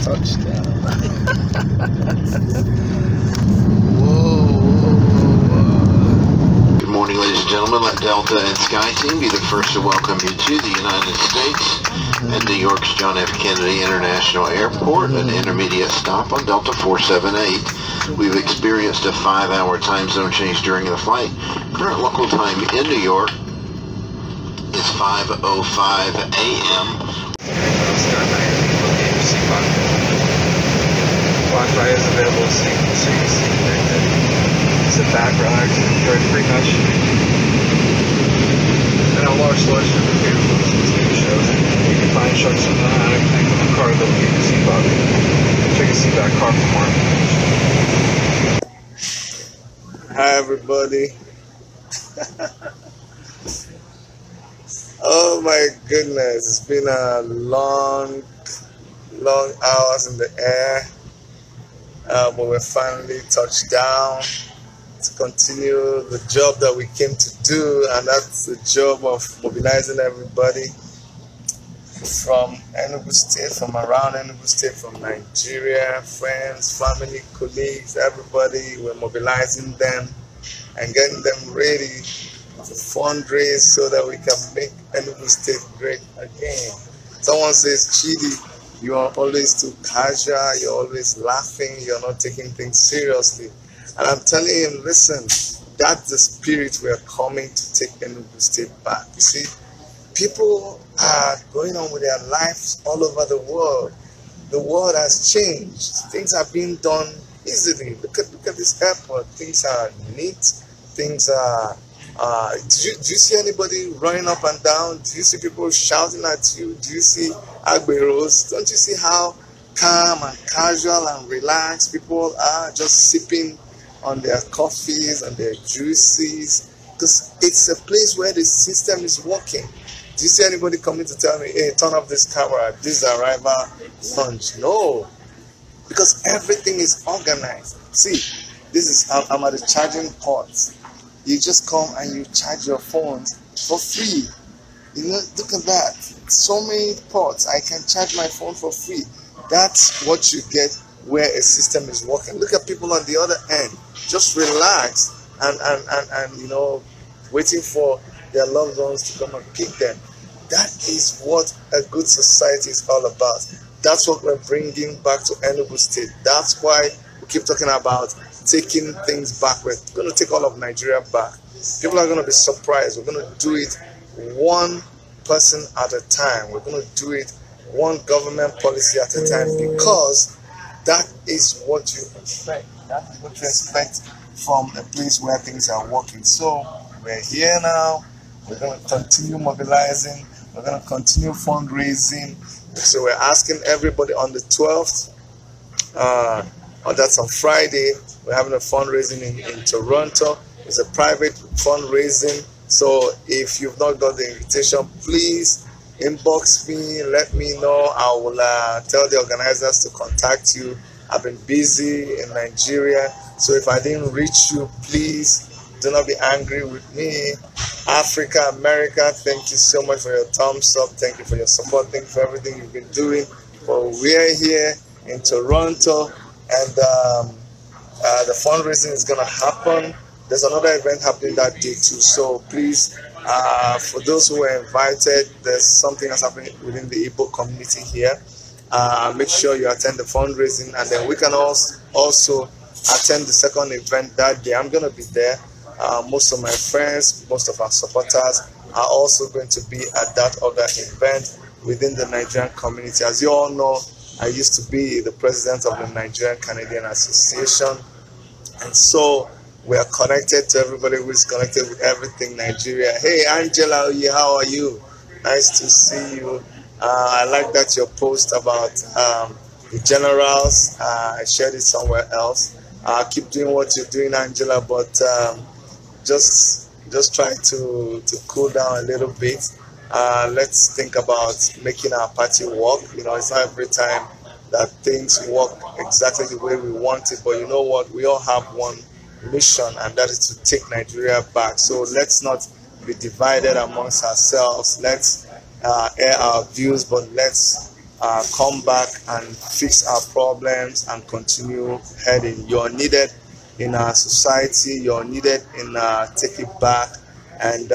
Touchdown. Good morning, ladies and gentlemen. Let Delta and Sky Team be the first to welcome you to the United States and New York's John F. Kennedy International Airport, an intermediate stop on Delta 478. We've experienced a 5-hour time zone change during the flight. Current local time in New York is 5:05 a.m. Wi-Fi is available, so you can sit back, relax, and enjoy pretty much. And a large selection of favorite movies and TV shows. You can find shows from anything from the car that you can see about. Check your seat back car for more information. Hi everybody. Oh my goodness, it's been a long hours in the air, but we're finally touched down to continue the job that we came to do, and that's the job of mobilizing everybody from Enugu State, from around Enugu State, from Nigeria, friends, family, colleagues, everybody. We're mobilizing them and getting them ready to fundraise so that we can make Enugu State great again. Someone says, Chidi, you are always too casual, you're always laughing, you're not taking things seriously. And I'm telling him, listen, that's the spirit we are coming to take Enugu State back. You see, people are going on with their lives all over the world. The world has changed. Things are being done easily. Look at this airport. Things are neat. Things are... do you see anybody running up and down? Do you see people shouting at you? Do you see agberos? Don't you see how calm and casual and relaxed people are, just sipping on their coffees and their juices? Because it's a place where the system is working. Do you see anybody coming to tell me, hey, turn off this camera, this is arrival lunch? No, because everything is organized. See, this is, I'm at the charging ports. You just come and you charge your phones for free. You know, look at that. So many ports. I can charge my phone for free. That's what you get where a system is working. Look at people on the other end, just relaxed and you know, waiting for their loved ones to come and pick them. That is what a good society is all about. That's what we're bringing back to Enugu State. That's why we keep talking about taking things back. We're going to take all of Nigeria back. People are going to be surprised. We're going to do it one person at a time. We're going to do it one government policy at a time, because that is what you expect. That is what you expect from a place where things are working. So we're here now. We're going to continue mobilizing. We're going to continue fundraising. So we're asking everybody on the 12th, that's on Friday, we're having a fundraising in Toronto. It's a private fundraising. So if you've not got the invitation, please inbox me, let me know. I will tell the organizers to contact you. I've been busy in Nigeria, so if I didn't reach you, please do not be angry with me. Africa, America, thank you so much for your thumbs up. Thank you for your support. Thank you for everything you've been doing. But we're here in Toronto, and the fundraising is going to happen. There's another event happening that day too. So please, for those who were invited, there's something that's happening within the Igbo community here. Make sure you attend the fundraising, and then we can also attend the second event that day. I'm going to be there. Most of my friends, most of our supporters are also going to be at that other event within the Nigerian community. As you all know, I used to be the president of the Nigerian Canadian Association, and so we are connected to everybody who is connected with everything Nigeria. Hey Angela, how are you? Nice to see you. I like that your post about the generals. I shared it somewhere else. Keep doing what you're doing, Angela, but just try to cool down a little bit. Let's think about making our party work. You know, it's not every time that things work exactly the way we want it, but you know what? We all have one mission, and that is to take Nigeria back. So let's not be divided amongst ourselves. Let's air our views, but let's come back and fix our problems and continue heading. You're needed in our society. You're needed in Take It Back. And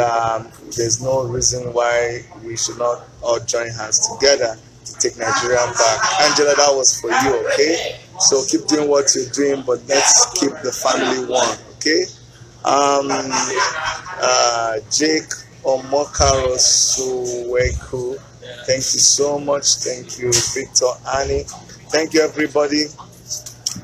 there's no reason why we should not all join hands together to take Nigeria back. Angela, that was for you, okay? So keep doing what you're doing, but let's keep the family one, okay? Jake Omokaro Suweku, thank you so much. Thank you, Victor Annie. Thank you, everybody.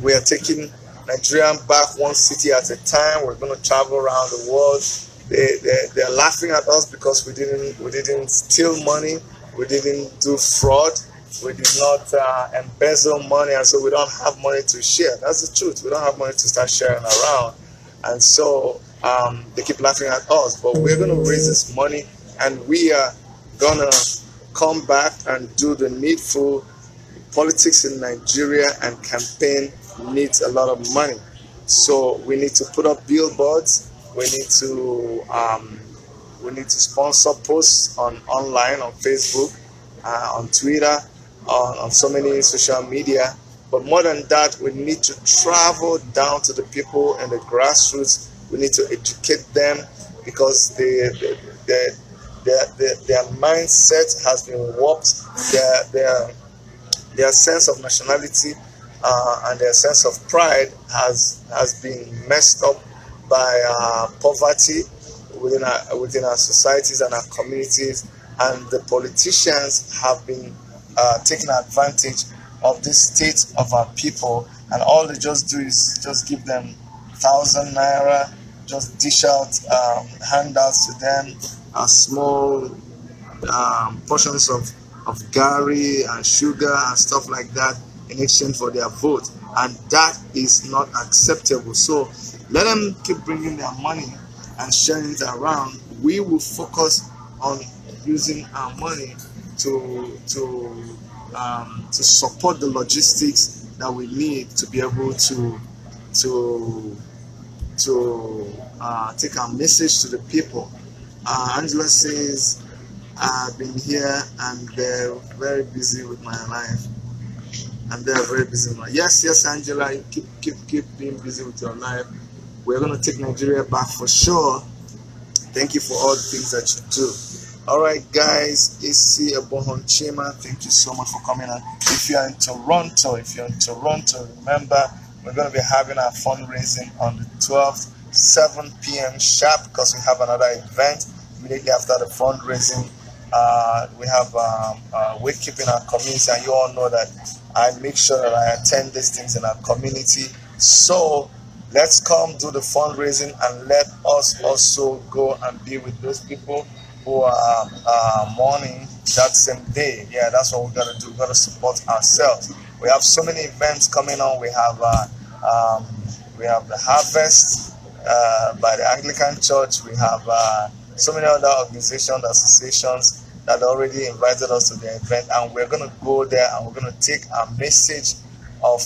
We are taking Nigeria back one city at a time. We're going to travel around the world. They're laughing at us because we didn't steal money, we didn't do fraud, we did not embezzle money, and so we don't have money to share. That's the truth. We don't have money to start sharing around, and so they keep laughing at us. But we're going to raise this money, and we are gonna come back and do the needful. Politics in Nigeria and campaign needs a lot of money, so we need to put up billboards. We need to sponsor posts online, on Facebook, on Twitter, on so many social media. But more than that, we need to travel down to the people in the grassroots. We need to educate them because their mindset has been warped. Their sense of nationality and their sense of pride has been messed up by poverty within our societies and our communities, and the politicians have been taking advantage of this state of our people, and all they just do is just give them 1,000 naira, just dish out handouts to them, small portions of gari and sugar and stuff like that in exchange for their vote, and that is not acceptable. So let them keep bringing their money and sharing it around. We will focus on using our money to support the logistics that we need to be able to take our message to the people. Angela says, I've been here and they're very busy with my life. And they're very busy with my life. Yes, Angela, you keep being busy with your life. We're going to take Nigeria back for sure. Thank you for all the things that you do. All right, guys. Isi Abohonchima, thank you so much for coming on. If you're in Toronto, remember, we're going to be having our fundraising on the 12th, 7 p.m. sharp, because we have another event immediately after the fundraising. We have Wakekeeping our community, and you all know that I make sure that I attend these things in our community. So let's come do the fundraising and let us also go and be with those people who are mourning that same day. Yeah, that's what we're going to do. We're going to support ourselves. We have so many events coming on. We have the Harvest by the Anglican Church. We have so many other organizations, associations that already invited us to the event, and we're going to go there and we're going to take our message of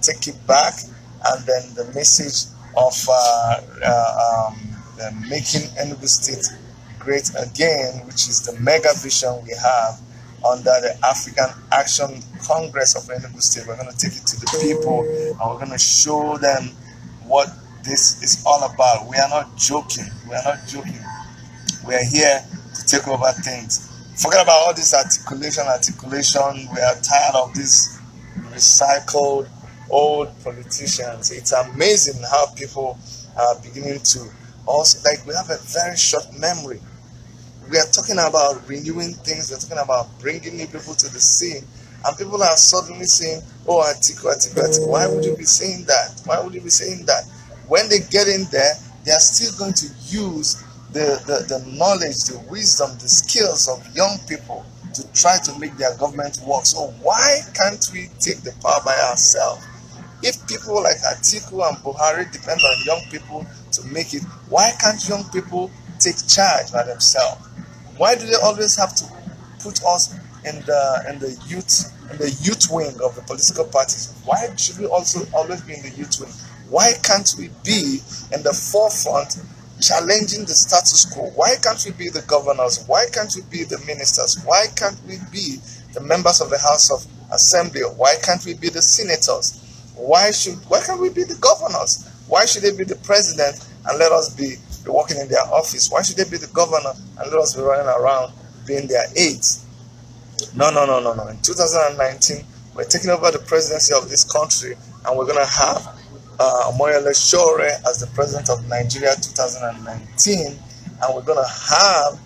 Take It Back, and then the message of making Enugu State great again, which is the MEGAVISION we have under the African Action Congress of Enugu State. We're going to take it to the people and we're going to show them what this is all about. We are not joking. We are are here to take over things. Forget about all this articulation. We are tired of these recycled old politicians. It's amazing how people are beginning to also, like, we have a very short memory. We are talking about renewing things. We're talking about bringing new people to the scene, and people are suddenly saying, oh, Atiku. Why would you be saying that? When they get in there, they are still going to use the knowledge, the wisdom, the skills of young people to try to make their government work. So why can't we take the power by ourselves? If people like Atiku and Buhari depend on young people to make it, why can't young people take charge by themselves? Why do they always have to put us in the youth wing of the political parties? Why should we also always be in the youth wing? Why can't we be in the forefront challenging the status quo? Why can't we be the governors? Why can't we be the ministers? Why can't we be the members of the House of Assembly? Why can't we be the senators? Why can't we be the governors? Why should they be the president and let us be working in their office? Why should they be the governor and let us be running around being their aides? No. In 2019, we're taking over the presidency of this country, and we're going to have Omoyele Sowore as the president of Nigeria 2019, and we're going to have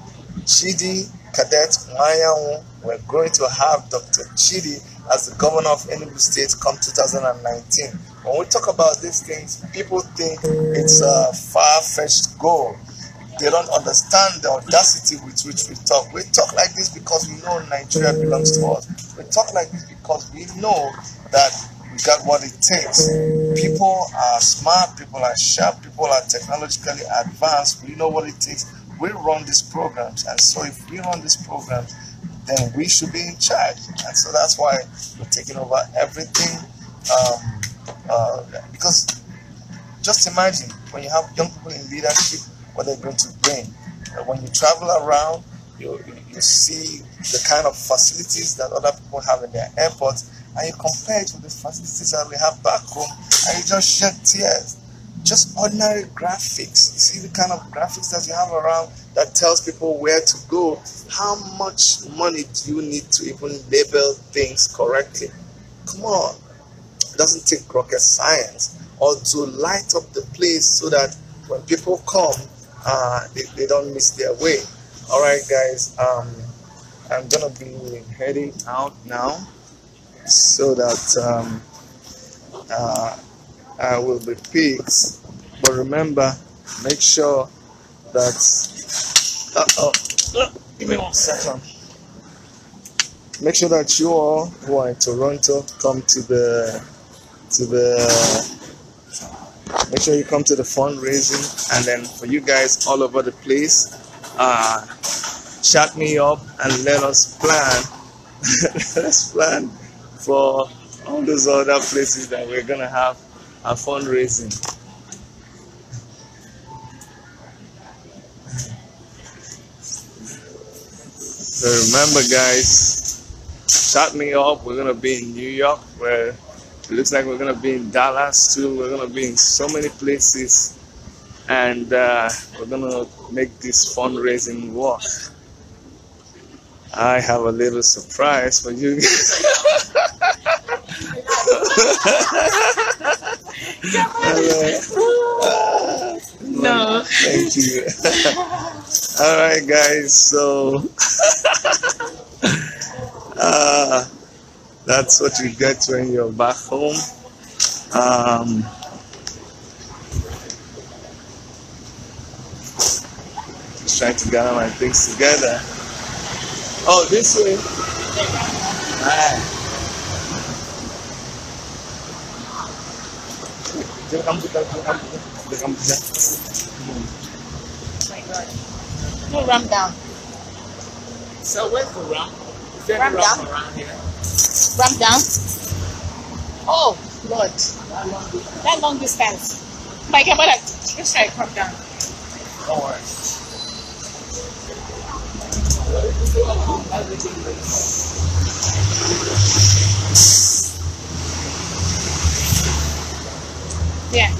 Chidi, Cadet, Nwanyanwu. We're going to have Dr. Chidi as the governor of Enugu State come 2019. When we talk about these things, people think it's a far-fetched goal. They don't understand the audacity with which we talk. We talk like this because we know Nigeria belongs to us. We talk like this because we know that we got what it takes. People are smart, people are sharp, people are technologically advanced. We know what it takes. We run these programs, and so if we run these programs, then we should be in charge. And so that's why we're taking over everything. Because just imagine when you have young people in leadership, what they're going to bring. When you travel around, you see the kind of facilities that other people have in their airports, and you compare it with the facilities that we have back home, and you just shed tears. Just ordinary graphics. You see the kind of graphics that you have around that tells people where to go. How much money do you need to even label things correctly? Come on. It doesn't take rocket science, or to light up the place so that when people come, they don't miss their way. All right, guys. I'm gonna be heading out now, so that I will be picked. But remember, make sure that. Give me 1 second. Make sure that you all who are in Toronto come to the. Make sure you come to the fundraising, and then for you guys all over the place, chat me up and let us plan. Let's plan for all those other places that we're gonna have our fundraising. So remember, guys, chat me up. We're gonna be in New York, where it looks like we're gonna be in Dallas too. We're gonna be in so many places, and we're gonna make this fundraising work. I have a little surprise for you. No. Thank you. All right, guys. So that's what you get when you're back home. Just trying to gather my things together. Oh, this way. Alright. No, ram down. So where's the ram? Is there Ram a ram down? around here? Ram down. Oh, Lord. That long distance. My God, let's try to come down. Don't worry. Yeah.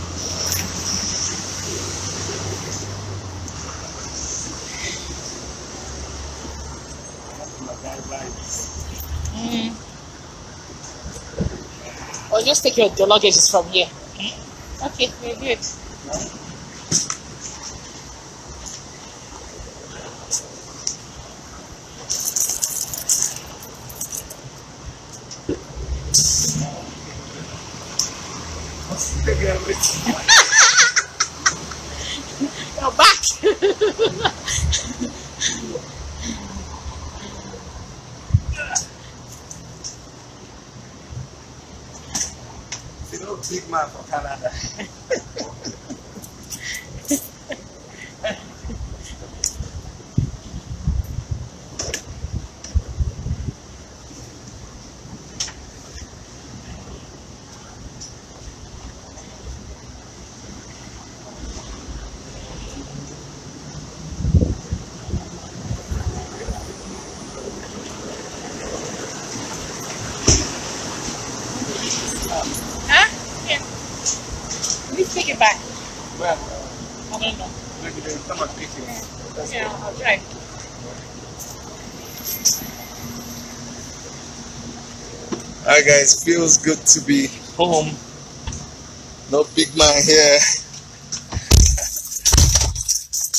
Or just take your luggage from here. Okay, we're good. You're back. You know, big man from Canada. No. Come and pick it. Yeah, I'll try. Alright guys, feels good to be home. No big man here.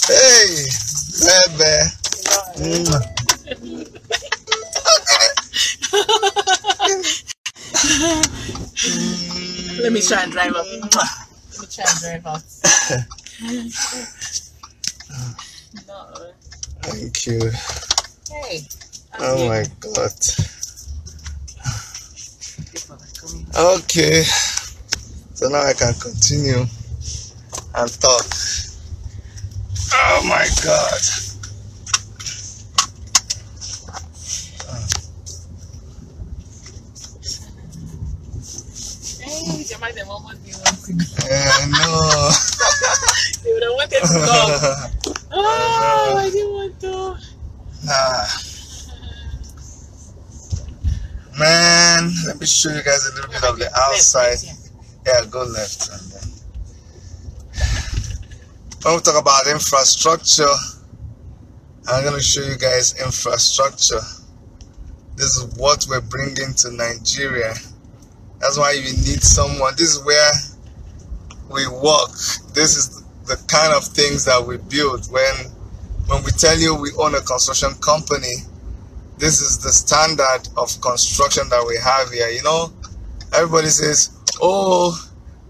Hey, baby. Let me try and drive up. No. Thank you. Hey. Oh my God. Okay. So now I can continue and talk. Oh my God. Hey, Jamal, the moment you want to go. No. They would have wanted to come. Oh, I didn't want to. Man, let me show you guys a little bit of the outside. Yeah, go left. And then. When we talk about infrastructure, I'm going to show you guys infrastructure. This is what we're bringing to Nigeria. That's why you need someone. This is where we work. This is the kind of things that we build. When we tell you we own a construction company, this is the standard of construction that we have here. You know, everybody says, oh,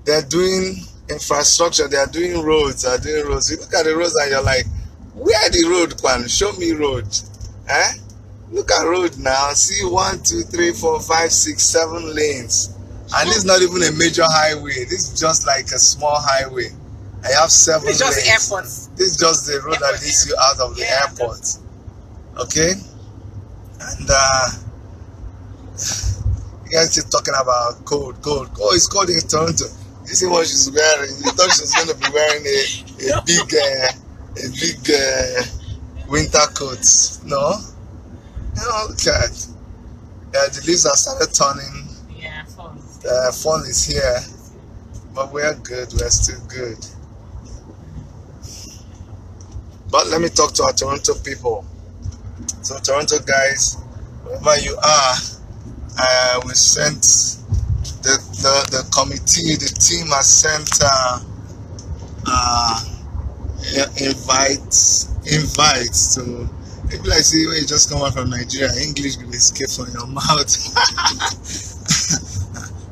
they're doing infrastructure, they're doing roads, they're doing roads. You look at the roads and you're like, where the road, Kwan? Show me road. Eh? Look at road now. See 1, 2, 3, 4, 5, 6, 7 lanes. And this is not even a major highway. This is just like a small highway. I have 7 lanes. It's just the airport. This is just the road that leads you out of the airport. Okay? And you guys keep talking about cold. Oh, it's cold in Toronto. You see what she's wearing? You thought she was going to be wearing a big winter coat. No? Look at it. Yeah, the leaves have started turning. Yeah, fall. Fall is here. But we're good. We're still good. But let me talk to our Toronto people. So Toronto guys, wherever you are, we sent the committee, the team has sent invites to people. I see when you just come out from Nigeria, English will escape from your mouth.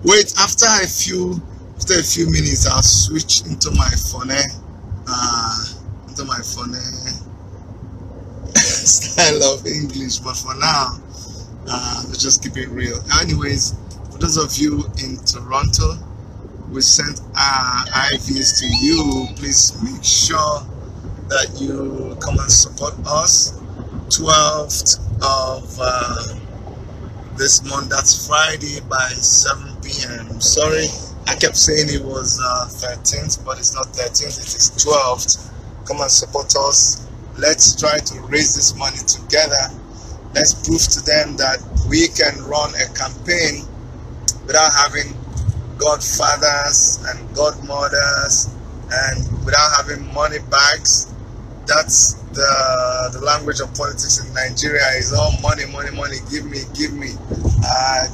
Wait, after a few minutes, I'll switch into my phone. Style of English, but for now, let's just keep it real. Anyways, for those of you in Toronto, we sent IVs to you. Please make sure that you come and support us. 12th of this month, that's Friday by 7 p.m. Sorry, I kept saying it was 13th, but it's not 13th, it is 12th. Come and support us. Let's try to raise this money together. Let's prove to them that we can run a campaign without having godfathers and godmothers and without having money bags. That's the language of politics in Nigeria, is all money, give me.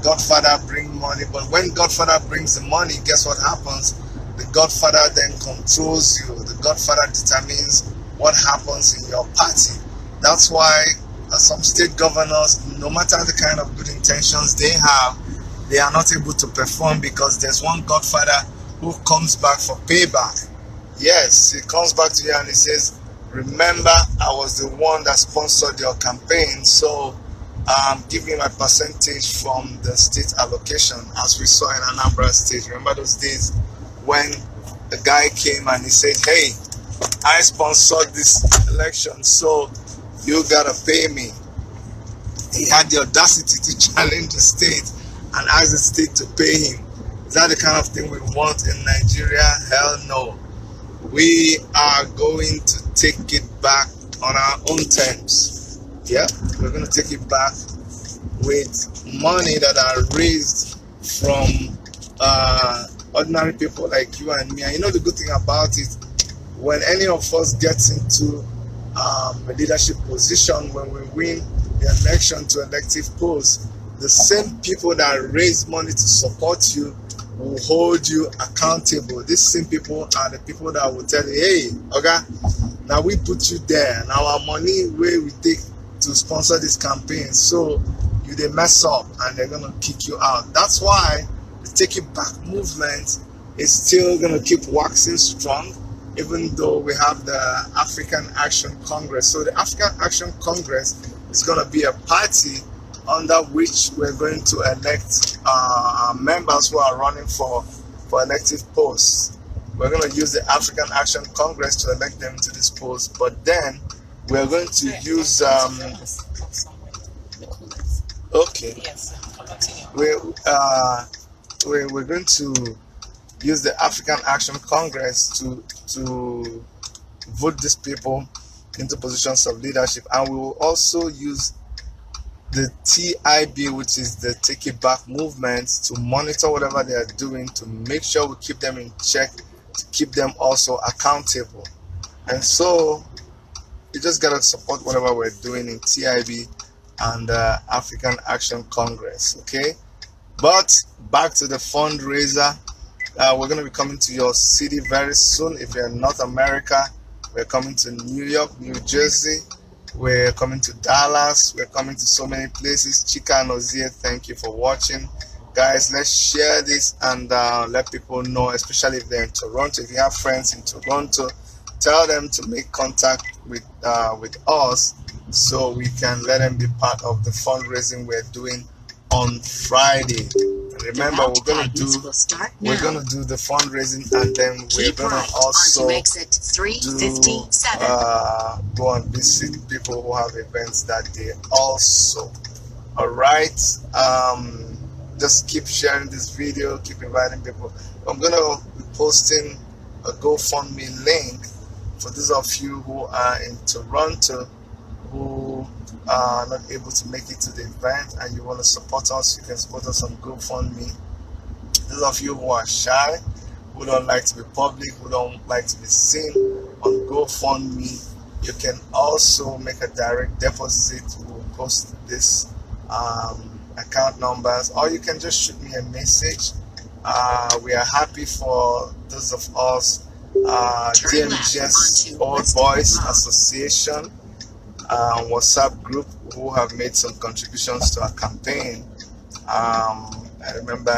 Godfather bring money, but when Godfather brings the money, guess what happens? The Godfather then controls you. The Godfather determines what happens in your party. That's why some state governors, no matter the kind of good intentions they have, they are not able to perform because there's one Godfather who comes back for payback. Yes, he comes back to you and he says, remember, I was the one that sponsored your campaign, so give me my percentage from the state allocation, as we saw in Anambra State. Remember those days when the guy came and he said, hey, I sponsored this election, so you gotta pay me. He had the audacity to challenge the state and ask the state to pay him. Is that the kind of thing we want in Nigeria? Hell no. We are going to take it back on our own terms. Yeah, we're going to take it back with money that are raised from ordinary people like you and me. And you know the good thing about it, when any of us gets into a leadership position, when we win the election to elective posts, the same people that raise money to support you will hold you accountable. These same people are the people that will tell you, hey, okay, now we put you there, now our money where we take to sponsor this campaign, so you they mess up and they're gonna kick you out. That's why the Take It Back movement is still gonna keep waxing strong, even though we have the African Action Congress. So the African Action Congress is gonna be a party under which we're going to elect members who are running for elective posts. We're going to use the African Action Congress to elect them to this post, but then we're going to use okay. Yes, continue. We're going to use the African Action Congress to vote these people into positions of leadership, and we will also use the TIB, which is the Take It Back movement, to monitor whatever they are doing, to make sure we keep them in check, to keep them also accountable. And so you just gotta support whatever we're doing in TIB and African Action Congress, okay? But back to the fundraiser. We're gonna be coming to your city very soon. If you're in North America, we're coming to New York, New Jersey. We're coming to Dallas. We're coming to so many places. Chika and Ozie, thank you for watching. Guys, let's share this and let people know, especially if they're in Toronto. If you have friends in Toronto, tell them to make contact with us so we can let them be part of the fundraising we're doing on Friday. Remember, we're gonna do the fundraising, and then we're gonna also go and visit people who have events that day also. All right, just keep sharing this video, keep inviting people. I'm gonna be posting a GoFundMe link for those of you who are in Toronto who are not able to make it to the event and you want to support us. You can support us on GoFundMe. Those of you who are shy, who don't like to be public, who don't like to be seen, on GoFundMe, you can also make a direct deposit. We'll post this account numbers, or you can just shoot me a message. We are happy for those of us DMGS Old Boys Association WhatsApp group who have made some contributions to our campaign. I remember,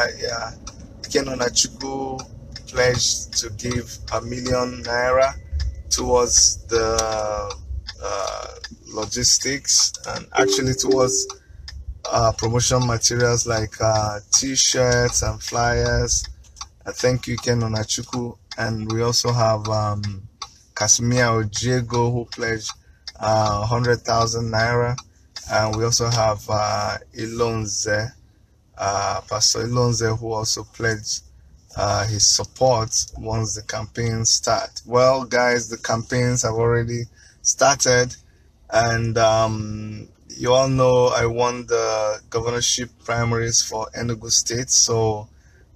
Ken Onachukwu pledged to give ₦1 million towards the logistics and actually towards promotion materials like t-shirts and flyers. Thank you, Ken Onachukwu. And we also have Kasimia Ojego, who pledged 100,000 naira, and we also have Ilonze, Pastor Ilonze, who also pledged his support once the campaign start. Well, guys, the campaigns have already started, and you all know I won the governorship primaries for Enugu State, so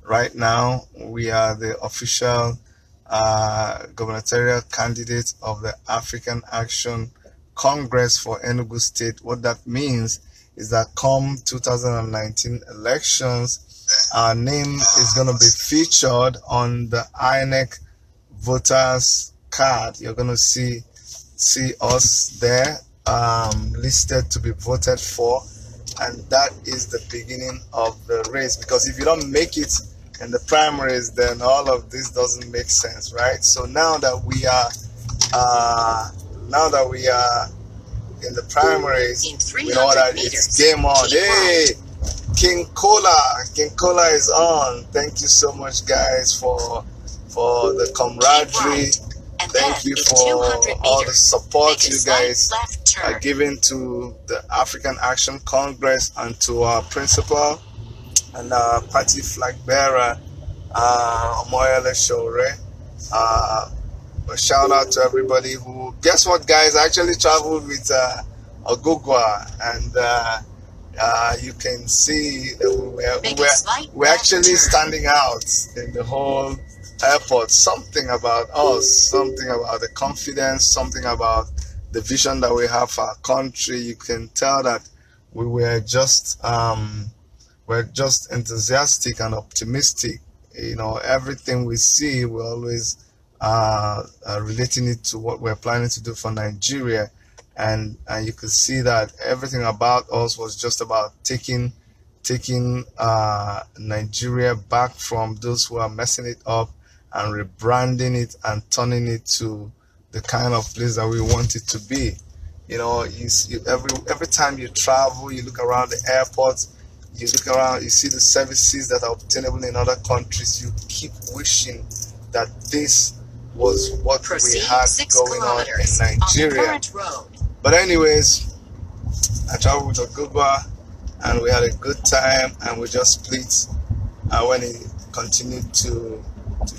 right now we are the official gubernatorial candidate of the African Action Congress for Enugu State. What that means is that come 2019 elections, our name is going to be featured on the INEC voters card. You're going to see us there, listed to be voted for, and that is the beginning of the race. Because if you don't make it in the primaries, then all of this doesn't make sense, right? So now that we are in the primaries, we know that it's game on. Hey, King Cola is on. Thank you so much, guys, for the camaraderie. Thank you for all the support you guys are giving to the African Action Congress and to our principal and our party flag bearer, Omoyele Shore. A shout out to everybody who, guess what, guys, I actually traveled with Ogugwa, and you can see that we're actually standing out in the whole airport, something about us, something about the confidence, something about the vision that we have for our country. You can tell that we were just enthusiastic and optimistic. You know, everything we see, we're always relating it to what we're planning to do for Nigeria, and you could see that everything about us was just about taking Nigeria back from those who are messing it up and rebranding it and turning it to the kind of place that we want it to be. You know, every time you travel, you look around the airports, you look around, you see the services that are obtainable in other countries. You keep wishing that this was what we had going on in Nigeria. But anyways, I traveled with Oguba and we had a good time, and we just split when he continued to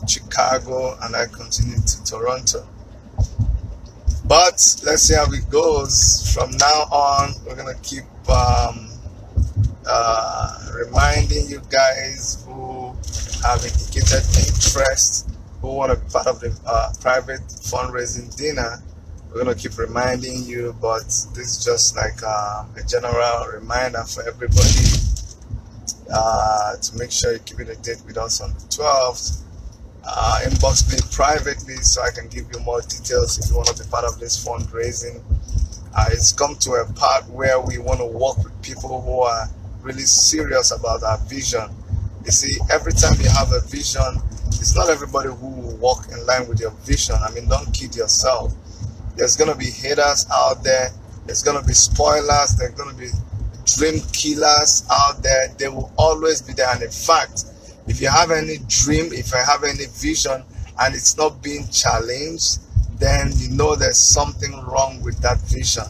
Chicago and I continued to Toronto. But let's see how it goes. From now on, we're gonna keep reminding you guys who have indicated interest, who want to be part of the private fundraising dinner. We're going to keep reminding you, but this is just like a general reminder for everybody to make sure you keep it a date with us on the 12th. Inbox me privately so I can give you more details if you want to be part of this fundraising. It's come to a part where we want to work with people who are really serious about our vision. You see, every time you have a vision, it's not everybody who will walk in line with your vision. I mean, don't kid yourself. There's going to be haters out there. There's going to be spoilers. There's going to be dream killers out there. They will always be there. And in fact, if you have any dream, if you have any vision, and it's not being challenged, then you know there's something wrong with that vision.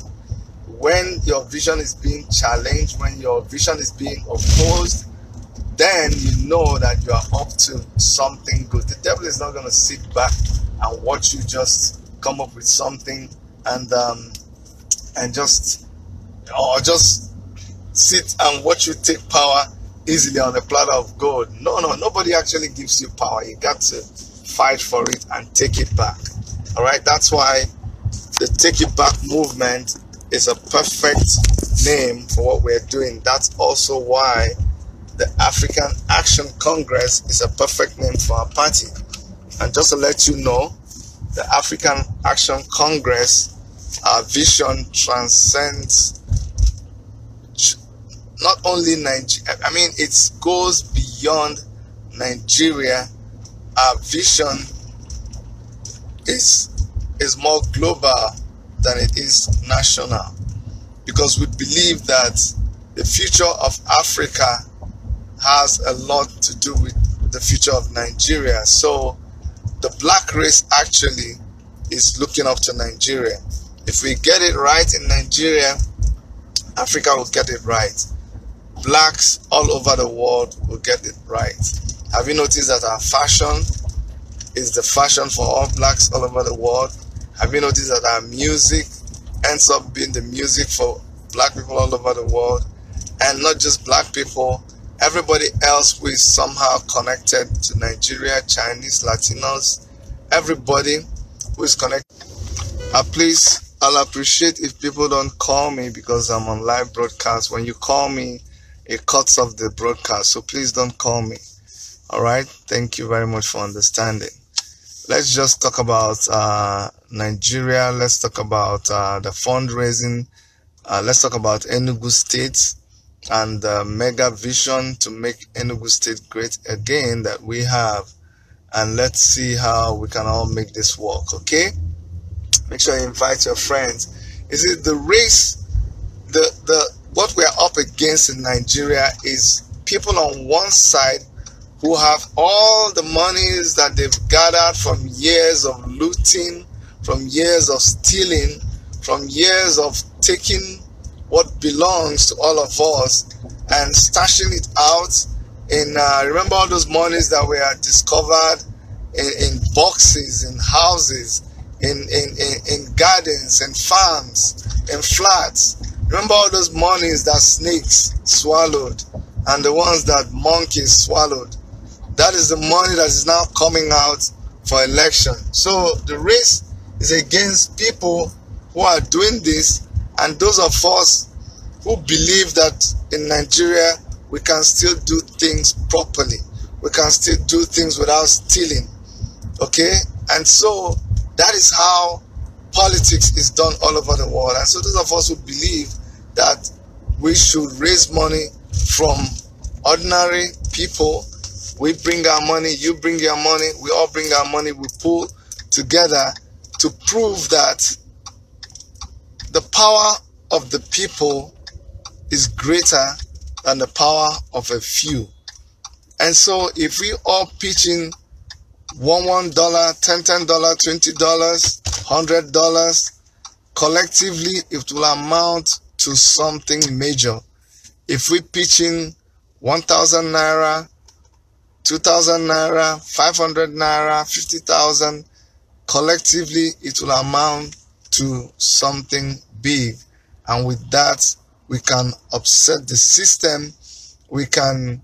When your vision is being challenged, when your vision is being opposed, then you know that you are up to something good. The devil is not going to sit back and watch you just come up with something and just sit and watch you take power easily on a platter of gold. No, nobody actually gives you power. You got to fight for it and take it back. All right, that's why the Take It Back movement is a perfect name for what we're doing. That's also why the African Action Congress is a perfect name for our party. And just to let you know, the African Action Congress, our vision transcends not only Nigeria, I mean, it goes beyond Nigeria. Our vision is more global than it is national, because we believe that the future of Africa has a lot to do with the future of Nigeria. So the black race actually is looking up to Nigeria. If we get it right in Nigeria, Africa will get it right. Blacks all over the world will get it right. Have you noticed that our fashion is the fashion for all blacks all over the world? Have you noticed that our music ends up being the music for black people all over the world? And not just black people, everybody else who is somehow connected to Nigeria, Chinese, Latinos, everybody who is connected. Please, I'll appreciate if people don't call me because I'm on live broadcast. When you call me, it cuts off the broadcast. So please don't call me. All right. Thank you very much for understanding. Let's just talk about Nigeria. Let's talk about the fundraising. Let's talk about Enugu State and the MEGAVISION to make Enugu State great again that we have. And let's see how we can all make this work, okay? Make sure you invite your friends. Is it the race? What we're up against in Nigeria is people on one side who have all the monies that they've gathered from years of looting, from years of stealing, from years of taking what belongs to all of us and stashing it out in, remember all those monies that were discovered in boxes, in houses, in gardens, in farms, in flats. Remember all those monies that snakes swallowed and the ones that monkeys swallowed. That is the money that is now coming out for election. So the race is against people who are doing this, and those of us who believe that in Nigeria we can still do things properly. We can still do things without stealing. Okay? And so that is how politics is done all over the world. And so those of us who believe that we should raise money from ordinary people, we bring our money, you bring your money, we all bring our money, we pull together to prove that the power of the people is greater than the power of a few. And so if we all pitch in $1, $10, $20, $100, collectively it will amount to something major. If we pitch in 1,000 naira, 2,000 naira, 500 naira, 50,000, collectively it will amount to something big. And with that, we can upset the system. We can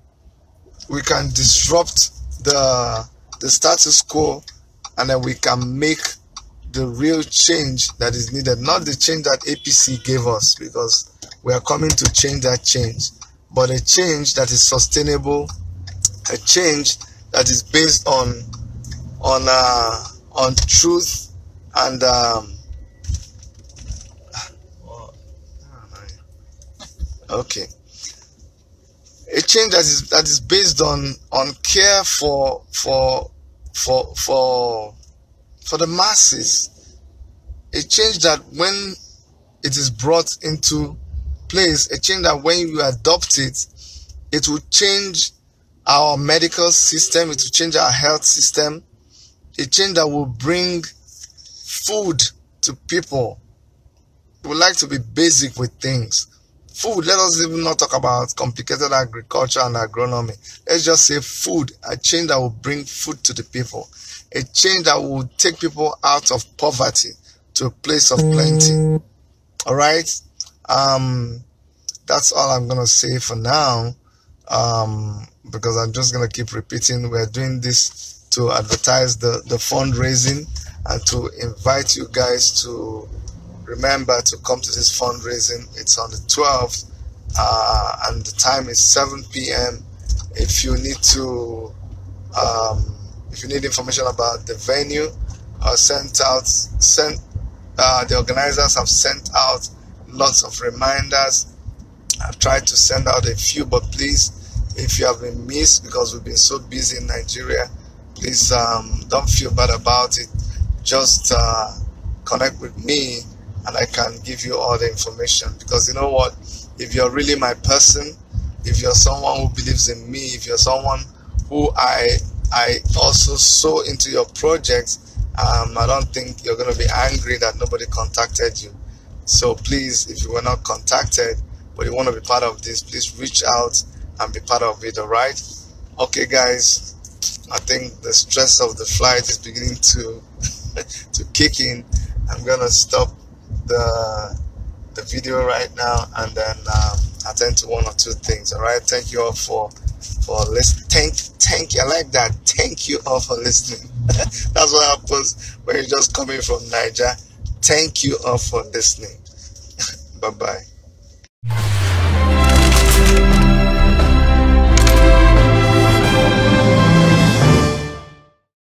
disrupt the status quo, and then we can make the real change that is needed. Not the change that APC gave us, because we are coming to change that change, but a change that is sustainable, a change that is based on truth and okay, a change that is based on care for the masses. A change that when it is brought into place, a change that when you adopt it, it will change our medical system, it will change our health system, a change that will bring food to people. We would like to be basic with things. Food, let us even not talk about complicated agriculture and agronomy. Let's just say food, a change that will bring food to the people. A change that will take people out of poverty to a place of plenty. All right? That's all I'm going to say for now, because I'm just going to keep repeating. We're doing this to advertise the fundraising and to invite you guys to remember to come to this fundraising. It's on the 12th, and the time is 7 p.m. If you need to, if you need information about the venue, the organizers have sent out lots of reminders. I've tried to send out a few, but please, if you have been missed because we've been so busy in Nigeria, please don't feel bad about it. Just connect with me, and I can give you all the information. Because you know what? If you're really my person, if you're someone who believes in me, if you're someone who I also sow into your project, I don't think you're going to be angry that nobody contacted you. So please, if you were not contacted, but you want to be part of this, please reach out and be part of it, all right? Okay, guys, I think the stress of the flight is beginning to kick in. I'm going to stop the video right now and then attend to one or two things. All right, thank you all for listening. Thank you. I like that. Thank you all for listening. That's what happens when you're just coming from Niger. Thank you all for listening. Bye bye.